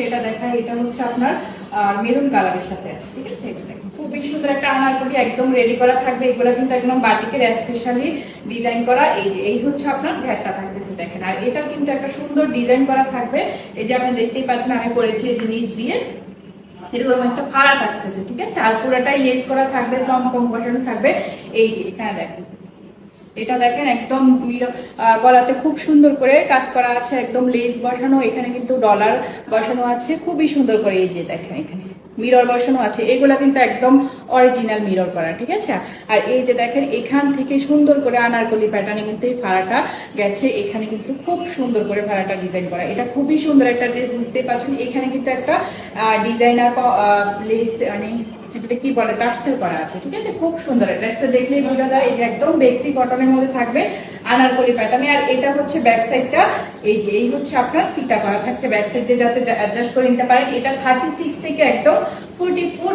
এটা দেখায়, এটা হচ্ছে আপনার মেরুন কালারের সাথে আছে, ঠিক আছে। এটা দেখুন খুবই সুন্দর একটা আনারকলি একদম রেডি করা থাকবে। এগুলো কিন্তু একদম বাটিকের স্পেশালি ডিজাইন করা। এই যে এই হচ্ছে আপনার ঘেরটা থাকতেছে দেখেন, আর এটা কিন্তু একটা সুন্দর ডিজাইন করা থাকবে। এই যে আপনি দেখতেই পাচ্ছেন আমি করেছি এই যে নিচ দিয়ে এরকম একটা ফাড়া থাকতেছে, ঠিক আছে। আর পুরোটা ইয়েস করা থাকবে, পম বসানো থাকবে। এই যে এখানে দেখেন, এটা দেখেন একদম গলাতে খুব সুন্দর করে কাজ করা আছে, একদম লেস বসানো, এখানে কিন্তু ডলার বসানো আছে খুবই সুন্দর করে। এই যে দেখেন এখানে মিরর বসানো আছে, এগুলা কিন্তু একদম অরিজিনাল মিরর করা, ঠিক আছে। আর এই যে দেখেন এখান থেকে সুন্দর করে আনারকলি প্যাটার্নে কিন্তু এই ফাড়াটা গেছে, এখানে কিন্তু খুব সুন্দর করে ফাড়াটা ডিজাইন করা। এটা খুবই সুন্দর একটা ড্রেস, বুঝতেই পারছেন। এখানে কিন্তু একটা ডিজাইনার লেস মানে এটা কি বলে টার্সেল করা আছে, ঠিক আছে। খুব সুন্দর, টার্সেল দেখলেই বোঝা যায়। এই যে একদম বেসিক কটনের মধ্যে থাকবে আনারকলি প্যাটার্নে। আর এটা হচ্ছে ব্যাক সাইডটা, এই যে এই হচ্ছে আপনার ফিতা করা থাকছে ব্যাক সাইডে, যাতে অ্যাডজাস্ট করে নিতে পারেন। এটা 36 থেকে একদম 44